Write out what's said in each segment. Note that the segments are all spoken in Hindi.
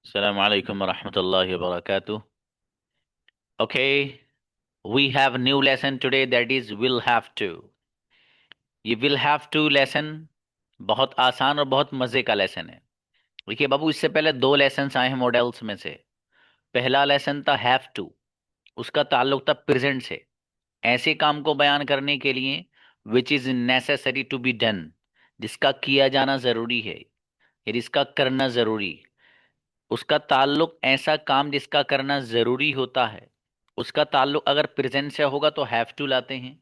Assalamu alaikum wa rahmatullahi wa barakatuh. Okay, we have a new lesson today that is will have to. ये will have to lesson बहुत आसान और बहुत मजे का लेसन है। देखिए बाबू, इससे पहले दो लेसन्स आए हैं मॉडल्स में से। पहला लेसन था हैव टू, उसका ताल्लुक था प्रेजेंट से, ऐसे काम को बयान करने के लिए which is necessary to be done, जिसका किया जाना जरूरी है या जिसका करना जरूरी। उसका ताल्लुक ऐसा काम जिसका करना जरूरी होता है, उसका ताल्लुक अगर प्रेजेंट से होगा तो हैव टू लाते हैं।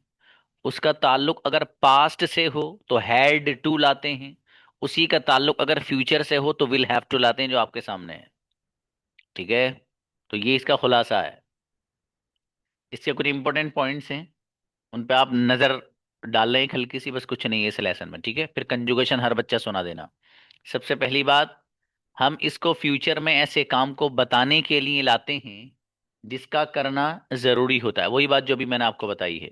उसका ताल्लुक अगर पास्ट से हो तो हैड टू लाते हैं। उसी का ताल्लुक अगर फ्यूचर से हो तो विल हैव टू लाते हैं, जो आपके सामने है। ठीक है, तो ये इसका खुलासा है। इसके कुछ इंपॉर्टेंट पॉइंट्स हैं, उन पे आप नजर डाल रहे हैं हल्की सी, बस कुछ नहीं है इस लेसन में। ठीक है, फिर कंजुगेशन हर बच्चा सुना देना। सबसे पहली बात, हम इसको फ्यूचर में ऐसे काम को बताने के लिए लाते हैं जिसका करना जरूरी होता है। वही बात जो भी मैंने आपको बताई है।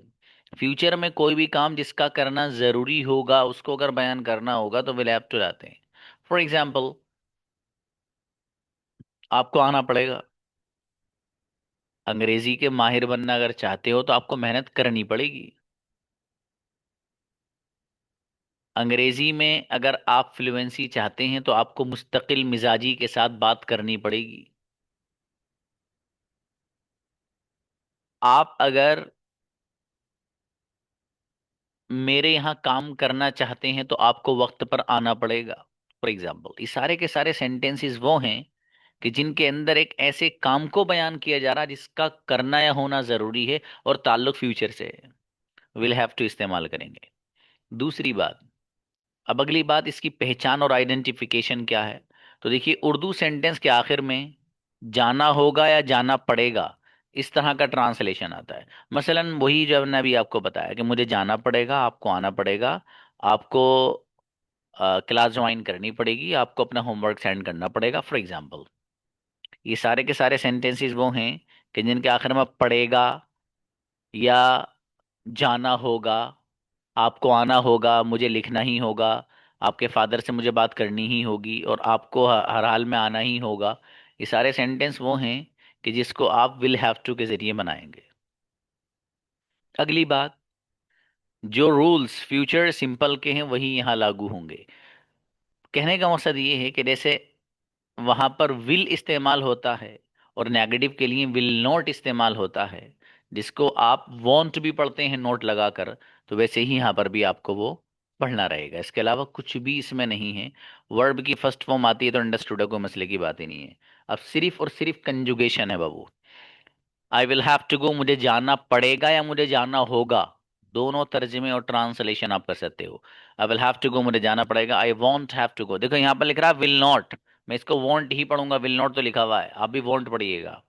फ्यूचर में कोई भी काम जिसका करना जरूरी होगा, उसको अगर बयान करना होगा तो विल हैव टू लाते हैं। फॉर एग्जाम्पल, आपको आना पड़ेगा। अंग्रेजी के माहिर बनना अगर चाहते हो तो आपको मेहनत करनी पड़ेगी। अंग्रेजी में अगर आप फ्लुएंसी चाहते हैं तो आपको मुस्तकिल मिजाजी के साथ बात करनी पड़ेगी। आप अगर मेरे यहाँ काम करना चाहते हैं तो आपको वक्त पर आना पड़ेगा। फॉर एग्जाम्पल, ये सारे के सारे सेंटेंसेस वो हैं कि जिनके अंदर एक ऐसे काम को बयान किया जा रहा है जिसका करना या होना जरूरी है और ताल्लुक फ्यूचर से है। विल हैव टू इस्तेमाल करेंगे। दूसरी बात, अब अगली बात, इसकी पहचान और आइडेंटिफिकेशन क्या है। तो देखिए, उर्दू सेंटेंस के आखिर में जाना होगा या जाना पड़ेगा, इस तरह का ट्रांसलेशन आता है। मसलन वही जो मैंने अभी आपको बताया कि मुझे जाना पड़ेगा, आपको आना पड़ेगा, आपको क्लास ज्वाइन करनी पड़ेगी, आपको अपना होमवर्क सेंड करना पड़ेगा। फॉर एग्जाम्पल, ये सारे के सारे सेंटेंसेस वो हैं कि जिनके आखिर में पड़ेगा या जाना होगा, आपको आना होगा, मुझे लिखना ही होगा, आपके फादर से मुझे बात करनी ही होगी और आपको हर हाल में आना ही होगा। ये सारे सेंटेंस वो हैं कि जिसको आप विल हैव टू के जरिए बनाएंगे। अगली बात, जो रूल्स फ्यूचर सिंपल के हैं वही यहाँ लागू होंगे। कहने का मकसद ये है कि जैसे वहां पर विल इस्तेमाल होता है और नेगेटिव के लिए विल नॉट इस्तेमाल होता है, जिसको आप वॉन्ट भी पढ़ते हैं नोट लगाकर, तो वैसे ही यहाँ पर भी आपको वो पढ़ना रहेगा। इसके अलावा कुछ भी इसमें नहीं है। वर्ब की फर्स्ट फॉर्म आती है तो अंडरस्टूड है, कोई मसले की बात ही नहीं है। अब सिर्फ और सिर्फ कंजुगेशन है बाबू। I will have to go, मुझे जाना पड़ेगा या मुझे जाना होगा, दोनों तर्जमे और ट्रांसलेशन आप कर सकते हो। I will have to go, मुझे जाना पड़ेगा। I won't have to go, देखो यहाँ पर लिख रहा है विल नॉट, मैं इसको वॉन्ट ही पढ़ूंगा, विल नॉट तो लिखा हुआ है, आप भी वॉन्ट पढ़िएगा।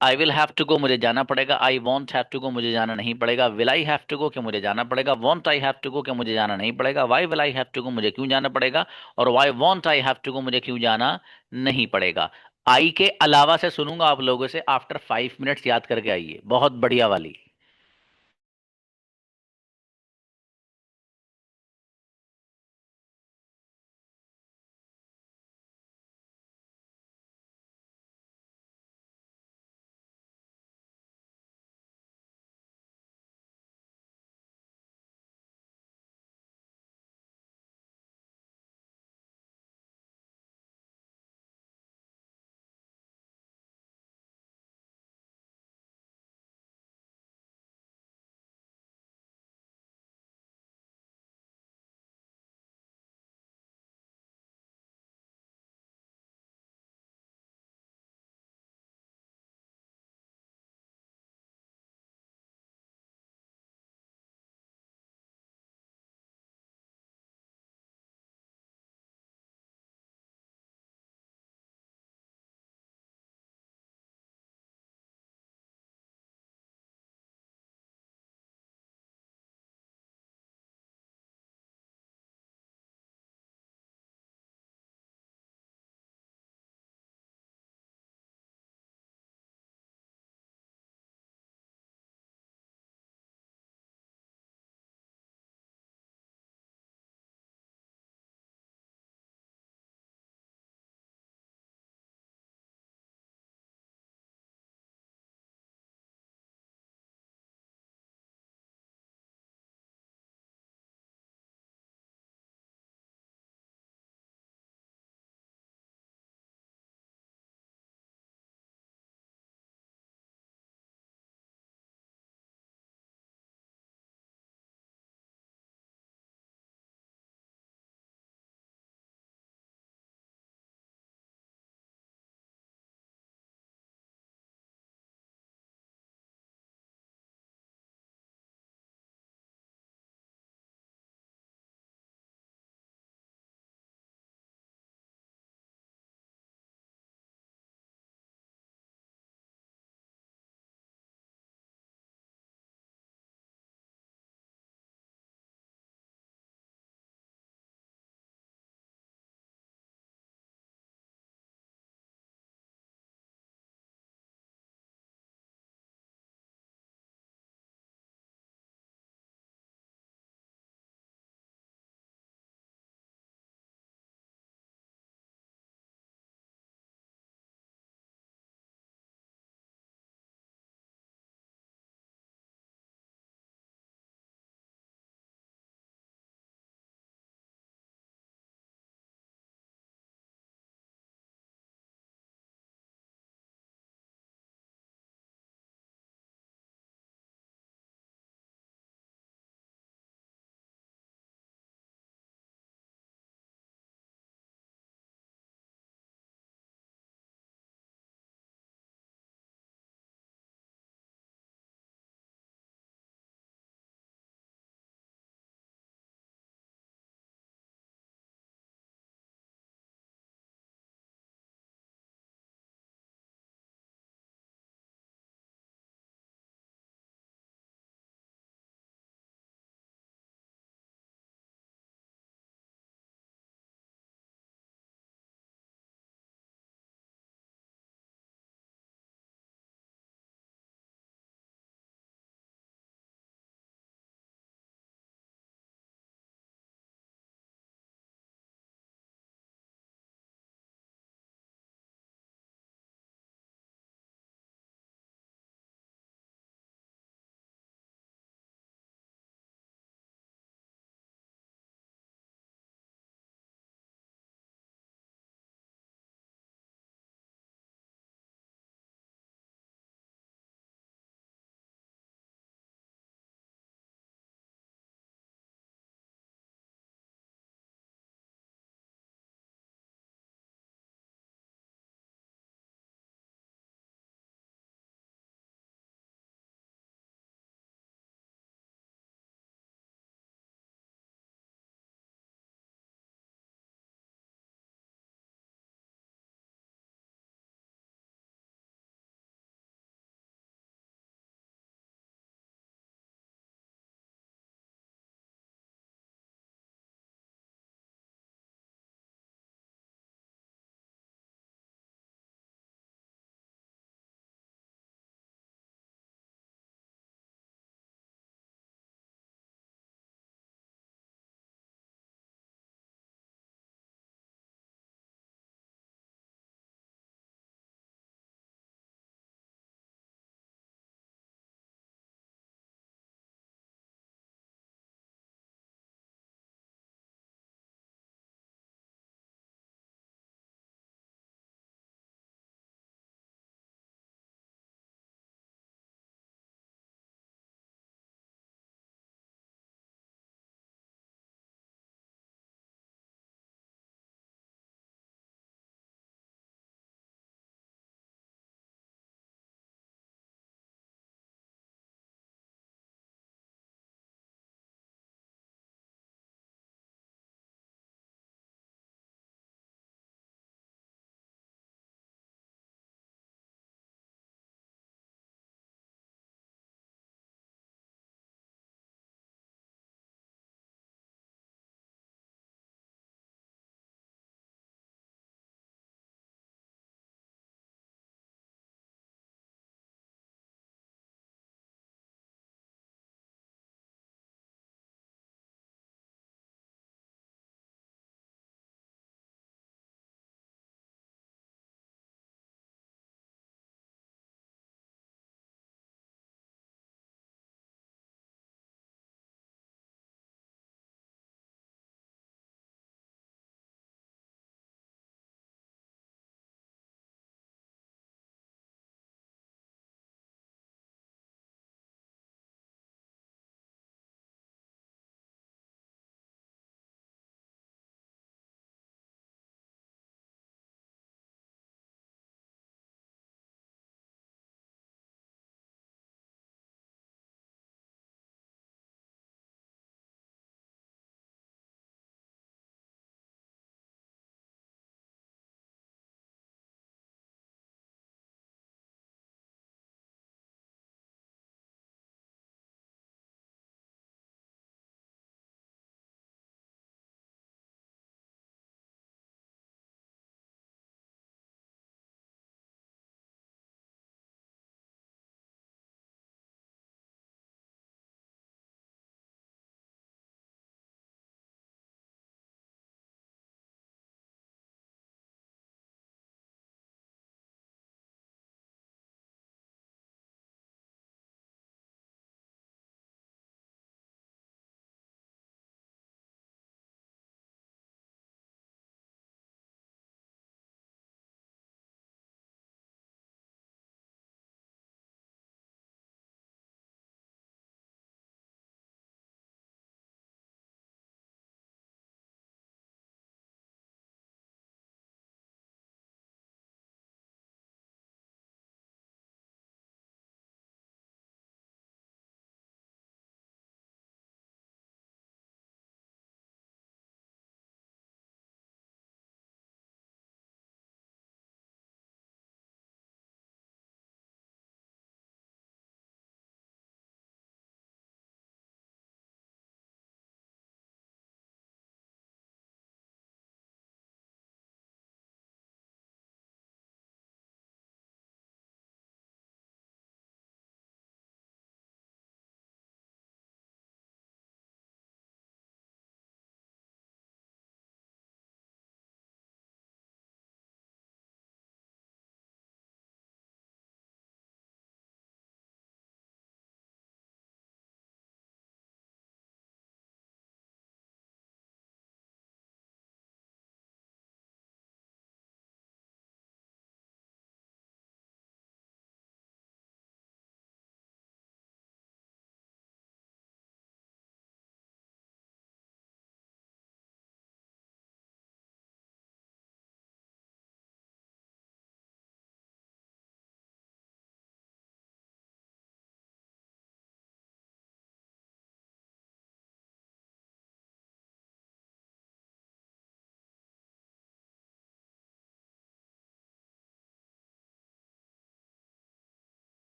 I will have to go, मुझे जाना पड़ेगा। I won't have to go, मुझे जाना नहीं पड़ेगा। Will I have to go, कि मुझे जाना पड़ेगा। Won't I have to go, कि मुझे जाना नहीं पड़ेगा। Why will I have to go, मुझे क्यों जाना पड़ेगा। और why won't I have to go, मुझे क्यों जाना नहीं पड़ेगा। आई के अलावा से सुनूंगा आप लोगों से, आफ्टर 5 मिनट्स याद करके आइए, बहुत बढ़िया वाली।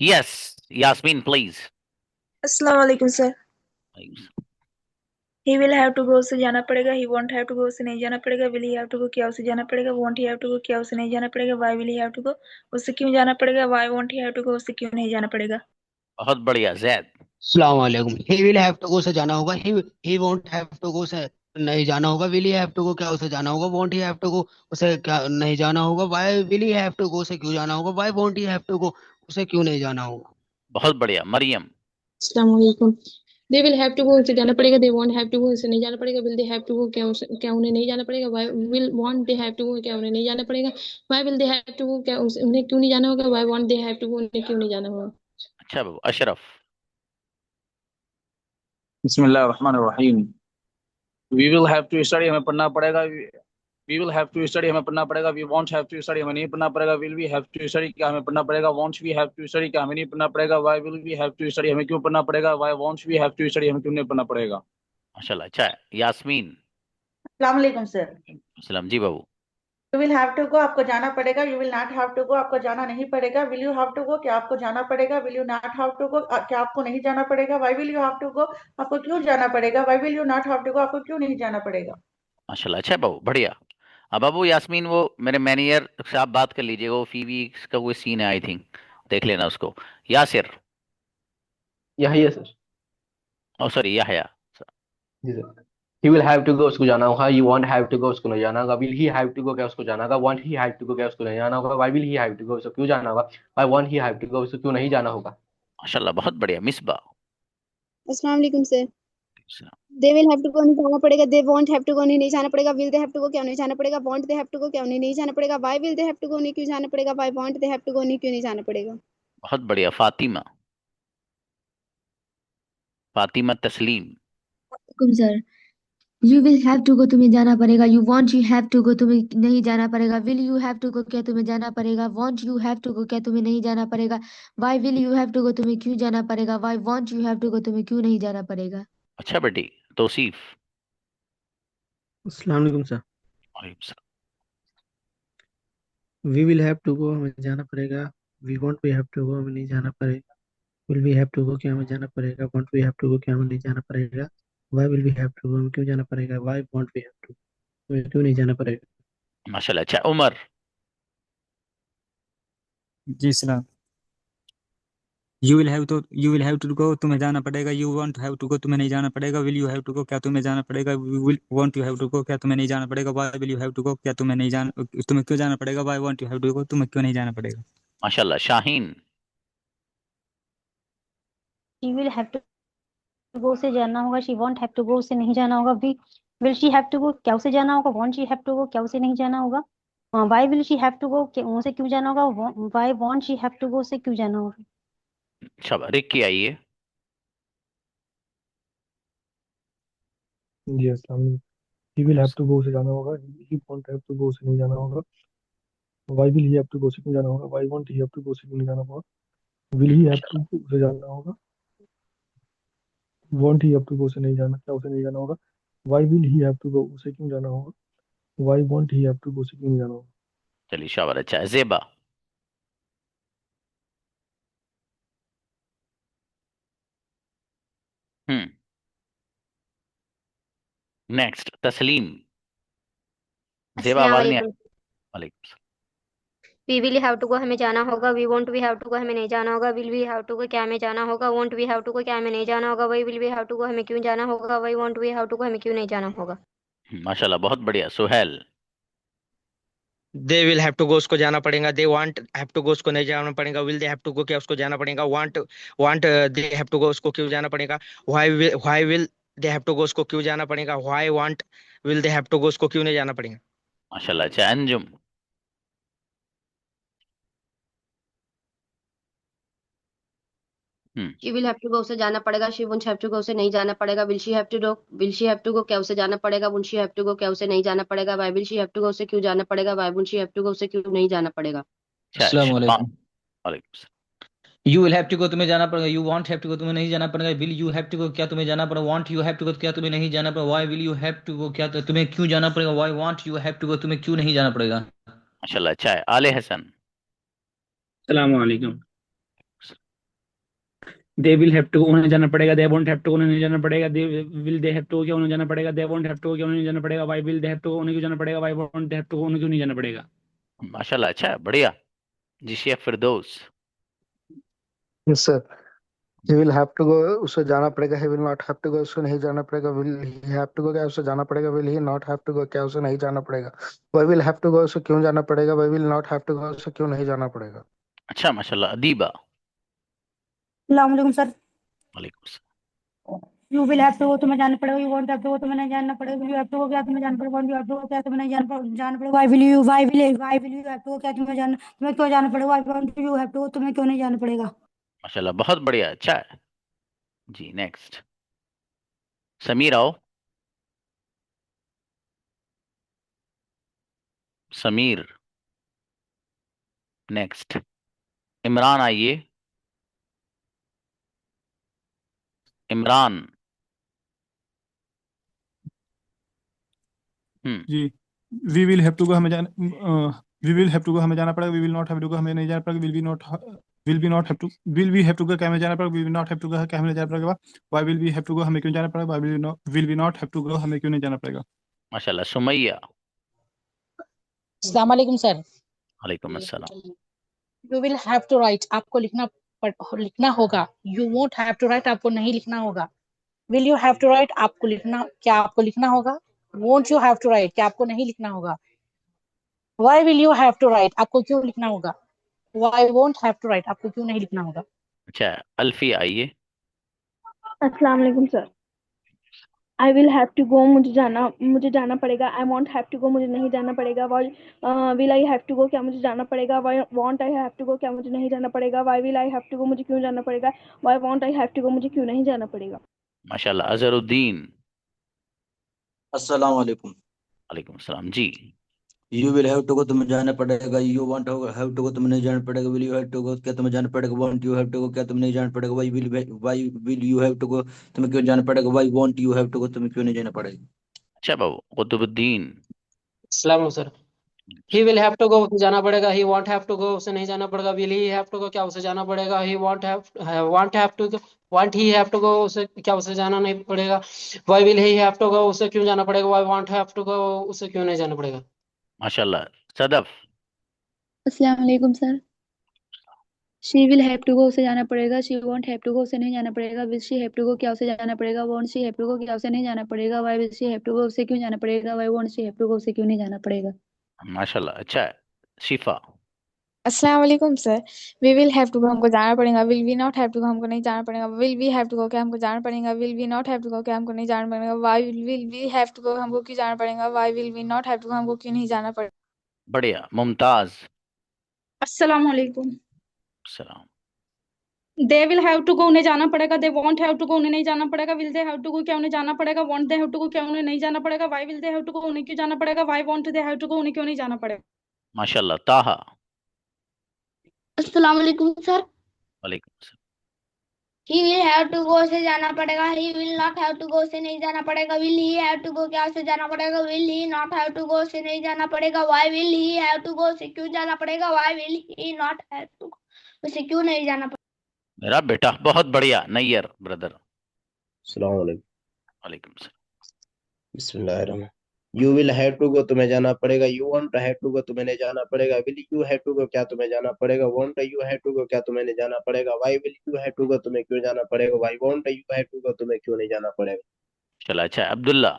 Yes, Yasmin please. अस्सलाम वालेकुम sir. He will have to go से जाना पड़ेगा, he won't have to go से नहीं जाना पड़ेगा, will he have to go क्या उसे जाना पड़ेगा, won't he have to go क्या उसे नहीं जाना पड़ेगा, why will he have to go उससे क्यों जाना पड़ेगा, why won't he have to go उससे क्यों नहीं जाना पड़ेगा। बहुत बढ़िया जैद। अस्सलाम वालेकुम। He will have to go से जाना होगा, he won't have to go से नहीं जाना होगा, will he have to go क्या उसे जाना होगा, won't he have to go उसे क्या नहीं जाना होगा, why will he have to go से क्यों जाना होगा, why won't he have to go उसे क्यों नहीं जाना होगा। बहुत बढ़िया मरियम। अस्सलाम वालेकुम। They will have to go उसे जाना पड़ेगा, they won't have to go उसे नहीं जाना पड़ेगा, will they have to go क्या उन्हें नहीं जाना पड़ेगा, why will won't they have to go क्या उन्हें नहीं जाना पड़ेगा, why will they have to go क्या उन्हें क्यों नहीं जाना होगा, why won't they have to go उन्हें क्यों नहीं जाना होगा। अच्छा बाबू अशरफ। बिस्मिल्लाहिर्रहमानिर्रहीम। We will have to study, हमें पढ़ना पड़ेगा। We will have to study, हमें पढ़ना पड़ेगा। We won't have to study, हमें नहीं पढ़ना पड़ेगा। Will we have to study, क्या हमें पढ़ना पड़ेगा। Won't we have to study, क्या हमें नहीं पढ़ना पड़ेगा। Why will we have to study, हमें क्यों पढ़ना पड़ेगा। Why won't we have to study, हमें क्यों नहीं पढ़ना पड़ेगा। माशाल्लाह अच्छा है। यास्मीन। अस्सलाम वालेकुम सर। सलाम जी बाबू। You will have to go, आपको जाना पड़ेगा। You will not have to go, आपको जाना नहीं पड़ेगा। Will you have to go, क्या आपको जाना पड़ेगा। Will you not have to go, क्या आपको नहीं जाना पड़ेगा। Why will you have to go, आपको क्यों जाना पड़ेगा। Why will you not have to go, आपको क्यों नहीं जाना पड़ेगा। माशाल्लाह अच्छा है बाबू बढ़िया। अब बाबू यास्मीन वो मेरे मैनेजर से आप बात कर लीजिएगा, वो फीवी का कोई सीन है आई थिंक, देख लेना उसको। यासिर। यही है सर। Oh sorry Yahya. जी sir. He will have to go उसको जाना होगा, you won't have to go उसको नहीं जाना होगा, will he have to go क्या उसको जाना होगा, won't he have to go क्या उसको नहीं जाना होगा, why will he have to go उसको क्यों जाना होगा, why won't he have to go उसको क्यों नहीं जाना होगा। माशाल्लाह बहुत बढ़िया मिसबा। अस्सलाम वालेकुम sir. They will have to go नहीं जाना पड़ेगा, they won't have to go नहीं जाना पड़ेगा, will they have to go क्या नहीं जाना पड़ेगा, won't they have to go क्या नहीं जाना पड़ेगा, why will they have to go नहीं क्यों जाना पड़ेगा, why won't they have to go नहीं क्यों नहीं जाना पड़ेगा। बहुत बढ़िया फातिमा। फातिमा तस्लीम। वालेकुम sir. You will have to go तुम्हें जाना पड़ेगा, you won't you have to go तुम्हें नहीं जाना पड़ेगा, will you have to go क्या तुम्हें जाना पड़ेगा, want you have to go क्या तुम्हें नहीं जाना पड़ेगा, why will you have to go तुम्हें क्यों जाना पड़ेगा, why want you have to go तुम्हें क्यों नहीं जाना पड़ेगा। अच्छा बेटी तौसीफ। अस्सलाम वालेकुम सर। वालेकुम सलाम। We will have to go, हमें जाना पड़ेगा। We won't we have to go, हमें नहीं जाना पड़ेगा। Will we have to go, क्या हमें जाना पड़ेगा। Won't we have to go, क्या हमें नहीं जाना पड़ेगा। Why will we have to go, हमें क्यों जाना पड़ेगा। Why won't we have to, हमें क्यों नहीं जाना पड़ेगा। माशाल्लाह अच्छा उमर। जी सलाम। You will have to go तुम्हें जाना पड़ेगा, you want have to go तुम्हें नहीं जाना पड़ेगा, will you have to go क्या तुम्हें जाना पड़ेगा, will want you have to go क्या तुम्हें नहीं जाना पड़ेगा, why will you have to go क्या तुम्हें नहीं जाना तुम्हें क्यों जाना पड़ेगा, why want you have to go तुम्हें क्यों नहीं जाना पड़ेगा। माशाल्लाह Shaheen. She will have to go से जाना होगा, she won't have to go उसे नहीं जाना होगा, we will she have to go क्या उसे जाना होगा, won't she have to go क्या उसे नहीं जाना होगा, why will she have to go उसे क्यों जाना होगा, why won't she have to go उसे क्यों जाना होगा। अच्छा रिक्की आइए। जी अस्सलाम वालेकुम। He will have to go से जाना होगा, he won't have to go से नहीं जाना होगा। Why will he have to go से क्यों जाना होगा। Why won't he have to go से क्यों नहीं जाना होगा। Will he have to go से जाना होगा। Won't he have to go से नहीं जाना, क्या उसे नहीं जाना होगा। Why will he have to go, उसे क्यों जाना होगा। Why won't he have to go से क्यों नहीं जाना होगा। चलिए शाबाश अच्छा है जेबा। हम्म। नेक्स्ट तस्लीम। जेबा अस्सलाम आवाज नहीं आ। वालेकुम। वालेकुम सलाम। We will have to go, हमें जाना होगा। We won't we have to go, हमें नहीं जाना होगा। Will we have to go, क्या हमें जाना होगा। Won't we have to go, क्या हमें नहीं जाना होगा। Why will we have to go, हमें क्यों जाना होगा। Why won't we have to go, हमें क्यों नहीं जाना होगा। माशाल्लाह बहुत बढ़िया Suhail. They will have to go उसको जाना पड़ेगा, they want have to go उसको नहीं जाना पड़ेगा, will they have to go क्या उसको जाना पड़ेगा, want they have to go उसको क्यों जाना पड़ेगा, why will they have to go उसको क्यों जाना पड़ेगा, why want will they have to go उसको क्यों नहीं जाना पड़ेगा। माशाल्लाह अच्छा Anjum. Hmm. She will have to go उसे जाना पड़ेगा, she won't have to go उसे नहीं जाना पड़ेगा, will she have to go क्या उसे जाना पड़ेगा, won't she have to go क्या उसे नहीं जाना पड़ेगा, why will she have to go उसे क्यों जाना पड़ेगा, why won't she have to go उसे क्यों नहीं जाना पड़ेगा। अच्छा अस्सलाम शफा। वालेकुम। वालेकुम सलाम। You will have to go तुम्हें जाना पड़ेगा, you want have to go तुम्हें नहीं जाना पड़ेगा, will you have to go क्या तुम्हें जाना पड़ेगा, want you have to go क्या तुम्हें नहीं जाना पड़ेगा, why will you have to go क्या तुम्हें क्यों जाना पड़ेगा, why want you have to go तुम्हें क्यों नहीं जाना पड़ेगा। माशाल्लाह अच्छा है आले हसन। अस्सलाम वालेकुम। दे विल हैव टू उन्हें जाना पड़ेगा, दे वोंट हैव टू उन्हें नहीं जाना पड़ेगा, they will they have to क्या उन्हें जाना पड़ेगा, दे वोंट हैव टू क्या उन्हें नहीं जाना पड़ेगा, why will they have to उन्हें क्यों जाना पड़ेगा, why won't they have to उन्हें क्यों नहीं जाना पड़ेगा। माशाल्लाह, अच्छा है, बढ़िया जी। Sheikh Firdaus. Yes sir. He will have to go, उसे जाना पड़ेगा। He will not have to go, उसे नहीं जाना पड़ेगा। Will he have to go, क्या उसे जाना पड़ेगा। Will he not have to go, क्या उसे नहीं जाना पड़ेगा। Why will have to go, उसे क्यों जाना पड़ेगा। Why will not have to go, उसे क्यों नहीं जाना पड़ेगा। अच्छा माशाल्लाह। अदीबा। अस्सलाम सर। वालेकुम सलाम। You will have to go, तुम्हें जाना पड़ेगा। You won't have to go, तुम्हें नहीं जाना पड़ेगा। यू हैव टू गो, क्या तुम्हें जाना पड़ेगा। यू हैव टू गो, क्या तुम्हें नहीं जाना पड़ेगा। Why will you have to go, क्या तुम्हें क्यों जाना पड़ेगा। Why won't you have to go, तुम्हें क्यों नहीं जाना पड़ेगा। माशाल्लाह, बहुत बढ़िया, अच्छा है जी। नेक्स्ट समीर आओ। समीर। नेक्स्ट इमरान आइए। इमरान। जी। We will have to go, हमें जाना we will have to go, हमें जाना पड़ेगा। We will not have to go, हमें नहीं जाना पड़ेगा। Will we not have to will we have to go, क्या हमें जाना पड़ेगा। Will we not have to go, क्या हमें जाना पड़ेगा। Why will we have to go, हमें क्यों जाना पड़ेगा। Will we not have to go, हमें क्यों नहीं जाना पड़ेगा। माशाल्लाह। सुमैया। अस्सलाम वालेकुम सर। वालेकुम अस्सलाम। You will have to write, आपको लिखना होगा। You won't have to write, आपको नहीं लिखना होगा। Will you have to write, आपको लिखना होगा। Won't you have to write, क्या आपको नहीं लिखना होगा। Why will you have to write, आपको क्यों लिखना होगा। Why won't have to write, आपको क्यों नहीं लिखना होगा। अच्छा, अल्फी आइए। अस्सलाम वालेकुम sir. I will have to go, मुझे जाना पड़ेगा। I won't have to go, मुझे नहीं जाना पड़ेगा। Why will I have to go, क्या मुझे जाना पड़ेगा। Why won't I have to go, क्या मुझे नहीं जाना पड़ेगा। Why will I have to go, मुझे क्यों जाना पड़ेगा। Why won't I have to go, मुझे क्यों नहीं जाना पड़ेगा। माशाल्लाह। अजहरुद्दीन। अस्सलाम वालेकुम। वालेकुम सलाम जी। You will have to go, तुम्हें जाना पड़ेगा। You want have to go, तुम्हें नहीं जाना पड़ेगा। Will you have to go, क्या तुम्हें जाना पड़ेगा। Want you have to go, क्या तुम्हें नहीं जाना पड़ेगा। Why will you have to go, तुम्हें क्यों जाना पड़ेगा। Why want you have to go, तुम्हें क्यों नहीं जाना पड़ेगा। अच्छा बाबू। कुतुबुद्दीन। अस्सलाम sir. He will have to go, उसे जाना पड़ेगा। He won't have to go, उसे नहीं जाना पड़ेगा। Will he have to go, क्या उसे जाना पड़ेगा। He won't he have to go, उसे क्या उसे जाना नहीं पड़ेगा। Why will he have to go, उसे क्यों जाना पड़ेगा। Why won't have to go, उसे क्यों नहीं जाना पड़ेगा। माशाल्लाह। सदफ। अस्सलाम वालेकुम sir. She will have to go, उसे जाना पड़ेगा। She won't have to go, उसे नहीं जाना पड़ेगा। Will she have to go, क्या उसे जाना पड़ेगा। Won't she have to go, क्या उसे नहीं जाना पड़ेगा। Why will she have to go, उसे क्यों जाना पड़ेगा। Why won't she have to go, उसे क्यों नहीं जाना पड़ेगा। माशाल्लाह, अच्छा है। शिफा। अस्सलाम वालेकुम sir. We will have to go, हमको जाना पड़ेगा। Will we not have to go, हमको नहीं जाना पड़ेगा। Will we have to go, क्या हमको जाना पड़ेगा। Will we not have to go, क्या हमको नहीं जाना पड़ेगा। Why will we have to go, हमको क्यों जाना पड़ेगा। Why will we not have to go, हमको क्यों नहीं जाना पड़ेगा। बढ़िया। मुमताज। अस्सलाम वालेकुम। सलाम। They will have to go, उन्हें जाना पड़ेगा। They won't have to go, उन्हें नहीं जाना पड़ेगा। Will they have to go, क्या उन्हें जाना पड़ेगा। Won't they have to go, क्या उन्हें नहीं जाना पड़ेगा। Why will they have to go, उन्हें क्यों जाना पड़ेगा। Why won't they have to go, उन्हें क्यों नहीं जाना पड़ेगा। माशाल्लाह। ताहा। अस्सलाम वालेकुम सर। वालेकुम सलाम। He will have to go, उसे जाना पड़ेगा। He will not have to go, उसे नहीं जाना पड़ेगा। Will he have to go, क्या उसे जाना पड़ेगा। Will he not have to go, उसे नहीं जाना पड़ेगा। Why will he have to go, उसे क्यों जाना पड़ेगा। Why will he not have to go, उसे क्यों नहीं जाना पड़ेगा। मेरा बेटा बहुत बढ़िया। नैयर ब्रदर। अस्सलाम वालेकुम। वालेकुम सलाम। बिस्मिल्लाहिर्रहमान। You will have to go, तुम्हें जाना पड़ेगा। You want have to go, तुम्हें नहीं जाना पड़ेगा। Will you have to go, क्या तुम्हें जाना पड़ेगा। Want you have to go, क्या तुम्हें नहीं जाना पड़ेगा। Why will you have to go, तुम्हें क्यों जाना पड़ेगा। Why want you have to go, तुम्हें क्यों नहीं जाना पड़ेगा। चला। अच्छा, Abdullah.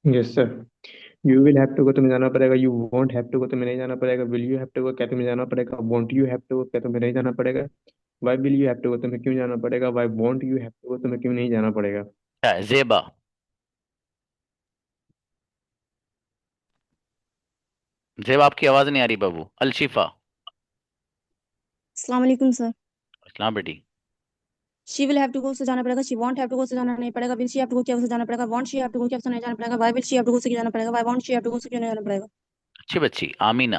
Yes sir. You will have to go, तुम्हें जाना पड़ेगा। You won't have to go, तुम्हें नहीं जाना पड़ेगा। Will you have to go, क्या तुम्हें जाना पड़ेगा। Won't you have to go, क्या तुम्हें नहीं जाना पड़ेगा। Why will you have to go, तुम्हें क्यों जाना पड़ेगा। Why won't you have to go, तुम्हें क्यों नहीं जाना पड़ेगा। अच्छा, जेबा। जेबा, आपकी आवाज नहीं आ रही बाबू। अलशिफा। अस्सलाम वालेकुम सर। इस्लाम बेटी। She will have to go, उसे जाना पड़ेगा। She won't have to go, उसे जाना नहीं पड़ेगा। Will she have to go, क्या उसे जाना पड़ेगा। Won't she have to go, क्या उसे नहीं जाना पड़ेगा। Why will she have to go, उसे क्यों जाना पड़ेगा। Why won't she have to go, उसे क्यों नहीं जाना पड़ेगा। अच्छी बच्ची। आमीना।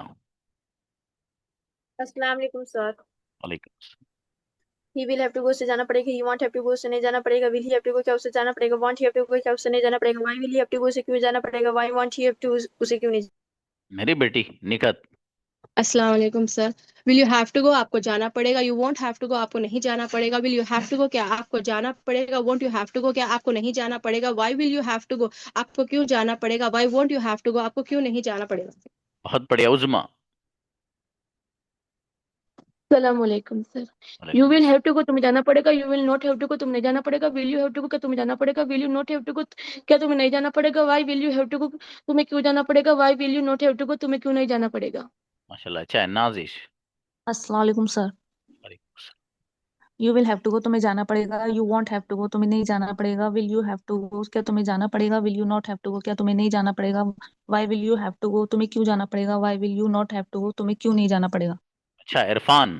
अस्सलाम वालेकुम सर। वालेकुम सलाम। He will have to go, उसे जाना पड़ेगा। He won't have to go, उसे नहीं जाना पड़ेगा। Will he have to go, क्या उसे जाना पड़ेगा। Won't he have to go, क्या उसे नहीं जाना पड़ेगा। Why will he have to go, उसे क्यों जाना पड़ेगा। Why won't he have to, उसे क्यों नहीं। मेरी बेटी निकत। अस्सलाम वालेकुम sir. Will you have to go, आपको जाना पड़ेगा। You won't have to go, आपको नहीं जाना पड़ेगा। Will you have to go, क्या आपको जाना पड़ेगा। Won't you have to go, क्या आपको नहीं जाना पड़ेगा। Why will you have to go, आपको क्यों जाना पड़ेगा। Why won't you have to go, आपको क्यों नहीं जाना पड़ेगा। बहुत बढ़िया उज़मा। सलाम वालेकुम sir. You will have to go, तुम्हें जाना पड़ेगा। You will not have to go, तुम्हें नहीं जाना पड़ेगा। Will you have to go, क्या तुम्हें जाना पड़ेगा। Will you not have to go, क्या तुम्हें नहीं जाना पड़ेगा। Why will you have to go, तुम्हें क्यों जाना पड़ेगा। Why will you not have to go, तुम्हें क्यों नहीं जाना पड़ेगा। माशाल्लाह, अच्छा है। नाजिश। अस्सलाम वालेकुम sir. You will have to go, तुम्हें जाना पड़ेगा। You won't have to go, तुम्हें नहीं जाना पड़ेगा। Will you have to go, क्या तुम्हें जाना पड़ेगा। Will you not have to go, क्या तुम्हें नहीं जाना पड़ेगा। Why will you have to go, तुम्हें क्यों जाना पड़ेगा। Why will you not have to go, तुम्हें क्यों नहीं जाना पड़ेगा। अच्छा, इरफान।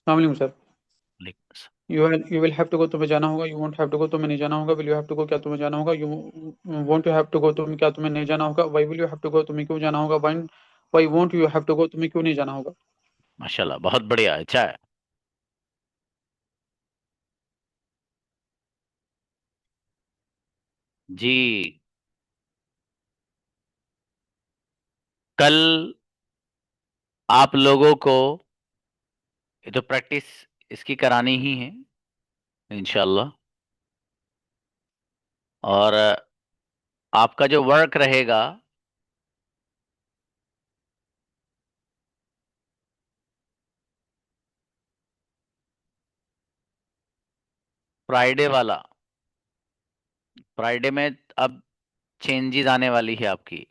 अस्सलाम सर। वालेकुम अस्सलाम। You will have to go, तुम्हें जाना होगा। You won't have to go, तुम्हें नहीं जाना होगा। Will you have to go, क्या तुम्हें जाना होगा। You won't you have to go, तुम्हें क्या तुम्हें नहीं जाना होगा। Why will you have to go, तुम्हें क्यों जाना होगा। Why won't you have to go, तुम्हें क्यों नहीं जाना होगा। माशाल्लाह, बहुत बढ़िया, अच्छा है। जी, कल आप लोगों को ये तो प्रैक्टिस इसकी करानी ही है इंशाल्लाह। और आपका जो वर्क रहेगा फ्राइडे वाला, फ्राइडे में अब चेंजेस आने वाली है आपकी।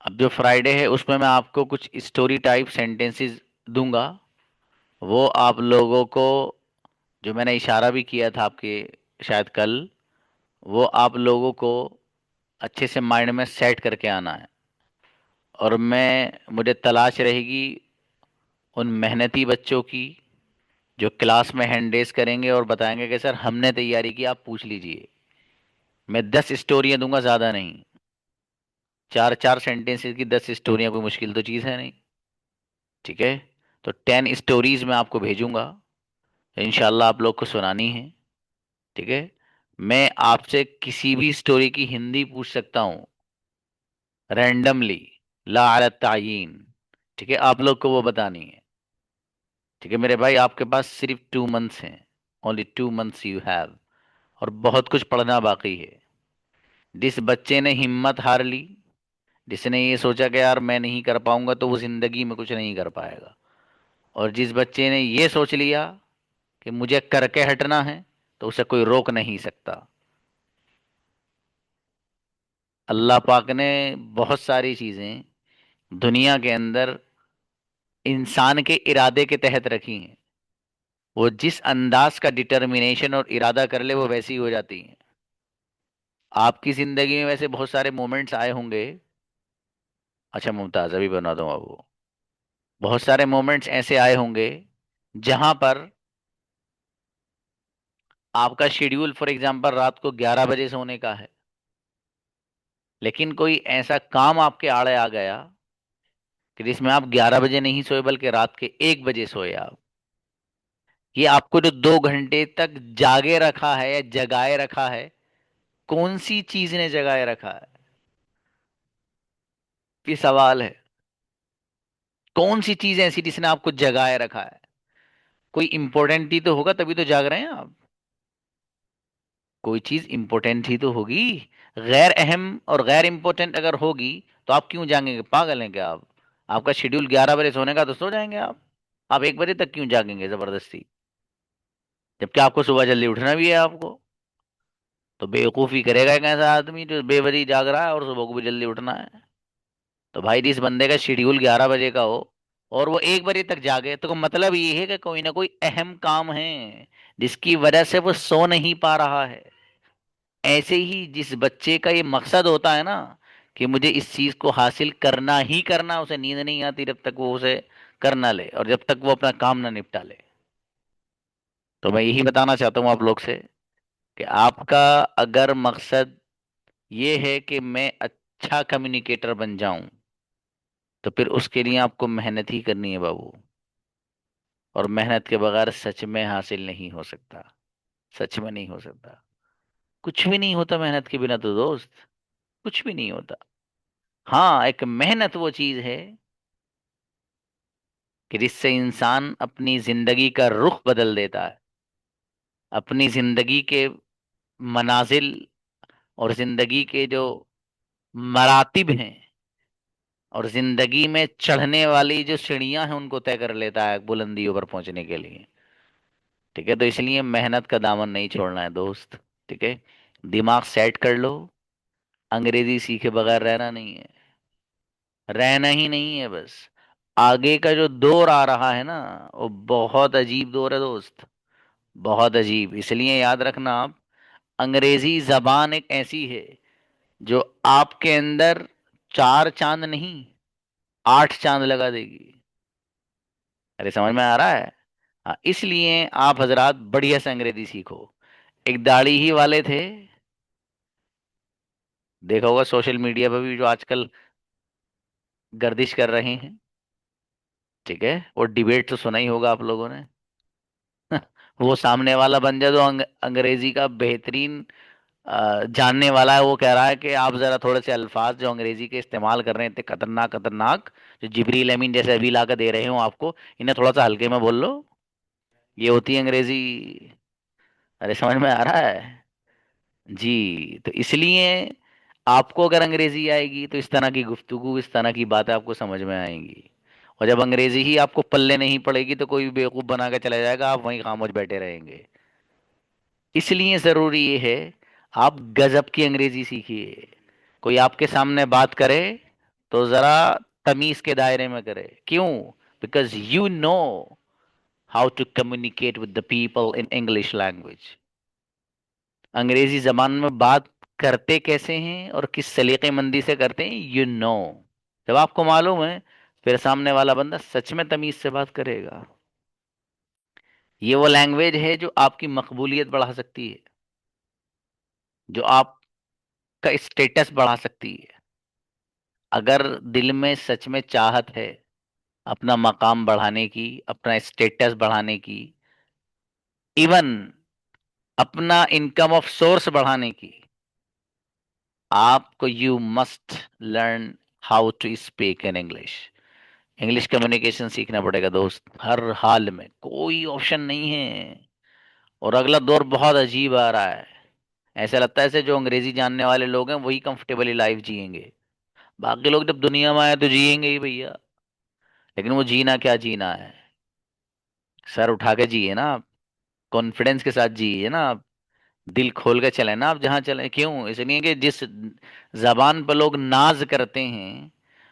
अब जो फ्राइडे है उसमें मैं आपको कुछ स्टोरी टाइप सेंटेंसेस दूंगा। वो आप लोगों को, जो मैंने इशारा भी किया था आपके शायद कल, वो आप लोगों को अच्छे से माइंड में सेट करके आना है। और मुझे तलाश रहेगी उन मेहनती बच्चों की जो क्लास में हैंड रेस करेंगे और बताएंगे कि सर हमने तैयारी की, आप पूछ लीजिए। मैं 10 स्टोरियां दूंगा, ज़्यादा नहीं। 4-4 सेंटेंसेस की 10 स्टोरियां कोई मुश्किल तो चीज़ है नहीं। ठीक है, तो 10 स्टोरीज मैं आपको भेजूंगा, इंशाल्लाह आप लोग को सुनानी है। ठीक है, मैं आपसे किसी भी स्टोरी की हिंदी पूछ सकता हूँ रैंडमली, ला अला तायीन। ठीक है, आप लोग को वो बतानी है। ठीक है मेरे भाई, आपके पास सिर्फ 2 मंथ्स हैं, ओनली 2 मंथ्स यू हैव, और बहुत कुछ पढ़ना बाकी है। जिस बच्चे ने हिम्मत हार ली, जिसने ये सोचा कि यार मैं नहीं कर पाऊंगा, तो वो जिंदगी में कुछ नहीं कर पाएगा। और जिस बच्चे ने ये सोच लिया कि मुझे करके हटना है, तो उसे कोई रोक नहीं सकता। अल्लाह पाक ने बहुत सारी चीज़ें दुनिया के अंदर इंसान के इरादे के तहत रखी हैं। वो जिस अंदाज का डिटर्मिनेशन और इरादा कर ले, वो वैसी हो जाती हैं। आपकी ज़िंदगी में वैसे बहुत सारे मोमेंट्स आए होंगे। अच्छा मुमताज़, अभी बना दूँ आपको। बहुत सारे मोमेंट्स ऐसे आए होंगे जहां पर आपका शेड्यूल फॉर एग्जांपल रात को 11 बजे सोने का है, लेकिन कोई ऐसा काम आपके आड़े आ गया कि जिसमें आप 11 बजे नहीं सोए बल्कि रात के 1 बजे सोए आप। ये आपको जो 2 घंटे तक जागे रखा है या जगाए रखा है, कौन सी चीज ने जगाए रखा है, ये सवाल है। कौन सी चीज ऐसी जिसने आपको जगाए रखा है। कोई इंपॉर्टेंट ही तो होगा, तभी तो जाग रहे हैं आप। कोई चीज इंपॉर्टेंट ही तो होगी। गैर अहम और गैर इंपॉर्टेंट अगर होगी तो आप क्यों जागेंगे, पागल हैं क्या आप। आपका शेड्यूल 11 बजे सोने का, तो सो जाएंगे आप 1 बजे तक क्यों जागेंगे जबरदस्ती, जबकि आपको सुबह जल्दी उठना भी है आपको। तो बेवकूफ़ी करेगा एक ऐसा आदमी जो बेवजह जाग रहा है और सुबह को भी जल्दी उठना है। तो भाई जिस बंदे का शेड्यूल 11 बजे का हो और वो 1 बजे तक जागे, तो मतलब ये है कि कोई ना कोई अहम काम है जिसकी वजह से वो सो नहीं पा रहा है। ऐसे ही जिस बच्चे का ये मकसद होता है ना कि मुझे इस चीज को हासिल करना ही करना, उसे नींद नहीं आती जब तक वो उसे कर ना ले और जब तक वो अपना काम ना निपटा ले। तो मैं यही बताना चाहता हूँ आप लोग से कि आपका अगर मकसद ये है कि मैं अच्छा कम्युनिकेटर बन जाऊं, तो फिर उसके लिए आपको मेहनत ही करनी है बाबू। और मेहनत के बगैर सच में हासिल नहीं हो सकता, सच में नहीं हो सकता। कुछ भी नहीं होता मेहनत के बिना तो दोस्त, कुछ भी नहीं होता। हाँ, एक मेहनत वो चीज है कि जिससे इंसान अपनी जिंदगी का रुख बदल देता है, अपनी जिंदगी के मनाजिल और जिंदगी के जो मरातिब हैं और जिंदगी में चढ़ने वाली जो सीढ़ियां हैं उनको तय कर लेता है बुलंदियों पर पहुंचने के लिए। ठीक है, तो इसलिए मेहनत का दामन नहीं छोड़ना है दोस्त। ठीक है, दिमाग सेट कर लो, अंग्रेजी सीखे बगैर रहना नहीं है, रहना ही नहीं है बस। आगे का जो दौर आ रहा है ना, वो बहुत अजीब दौर है दोस्त, बहुत अजीब। इसलिए याद रखना आप, अंग्रेजी जबान एक ऐसी है जो आपके अंदर 4 चांद नहीं 8 चांद लगा देगी। अरे समझ में आ रहा है? हाँ, इसलिए आप हजरात बढ़िया से अंग्रेजी सीखो। एक दाढ़ी ही वाले थे, देखा होगा सोशल मीडिया पर भी, जो आजकल गर्दिश कर रहे हैं। ठीक है, वो डिबेट तो सुना ही होगा आप लोगों ने। वो सामने वाला बंदा जो अंग्रेजी का बेहतरीन जानने वाला है, वो कह रहा है कि आप जरा थोड़े से अल्फाज जो अंग्रेजी के इस्तेमाल कर रहे थे खतरनाक खतरनाक, जो जिब्रील अमीन जैसे अभी ला कर दे रहे हो आपको, इन्हें थोड़ा सा हल्के में बोल लो। ये होती है अंग्रेजी। अरे समझ में आ रहा है? जी, तो इसलिए आपको अगर अंग्रेजी आएगी तो इस तरह की गुफ्तगू, इस तरह की बातें आपको समझ में आएंगी। और जब अंग्रेजी ही आपको पल्ले नहीं पड़ेगी तो कोई भी बेवकूफ़ बना के चला जाएगा, आप वहीं खामोश बैठे रहेंगे। इसलिए ज़रूरी ये है आप गजब की अंग्रेजी सीखिए। कोई आपके सामने बात करे तो ज़रा तमीज़ के दायरे में करे। क्यों? Because you know how to communicate with the people in English language. अंग्रेजी जबान में बात करते कैसे हैं और किस सलीके मंदी से करते हैं, यू नो। जब आपको मालूम है, फिर सामने वाला बंदा सच में तमीज से बात करेगा। ये वो लैंग्वेज है जो आपकी मकबूलियत बढ़ा सकती है, जो आपका स्टेटस बढ़ा सकती है। अगर दिल में सच में चाहत है अपना मकाम बढ़ाने की, अपना स्टेटस बढ़ाने की, इवन अपना इनकम ऑफ सोर्स बढ़ाने की, आपको you must learn how to speak in English. English communication सीखना पड़ेगा दोस्त, हर हाल में, कोई ऑप्शन नहीं है। और अगला दौर बहुत अजीब आ रहा है। ऐसा लगता है जैसे जो अंग्रेजी जानने वाले लोग हैं वही कंफर्टेबली लाइफ जिएंगे, बाकी लोग जब दुनिया में आए तो जिएंगे ही भैया। लेकिन वो जीना क्या जीना है, सर उठा के जिए ना आप, कॉन्फिडेंस के साथ जिए ना आप, दिल खोल के चले ना आप जहाँ चले। क्यों? इसलिए कि जिस जबान पर लोग नाज करते हैं,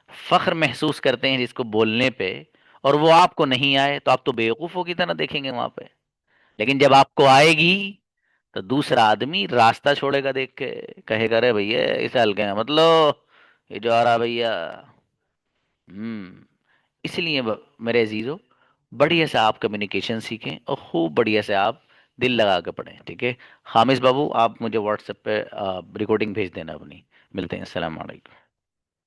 फख्र महसूस करते हैं जिसको बोलने पे, और वो आपको नहीं आए तो आप तो बेवकूफ़ों की तरह देखेंगे वहां पे। लेकिन जब आपको आएगी तो दूसरा आदमी रास्ता छोड़ेगा देख के, कहेगा अरे भैया इसे हल्के में मतलब, ये जो आ रहा भैया। इसलिए मेरे अजीजों, बढ़िया से आप कम्युनिकेशन सीखें और खूब बढ़िया से आप दिल लगा के पढ़ें। ठीक है, हामिद बाबू, आप मुझे व्हाट्सएप पे रिकॉर्डिंग भेज देना अपनी। मिलते हैं, अस्सलाम वालेकुम।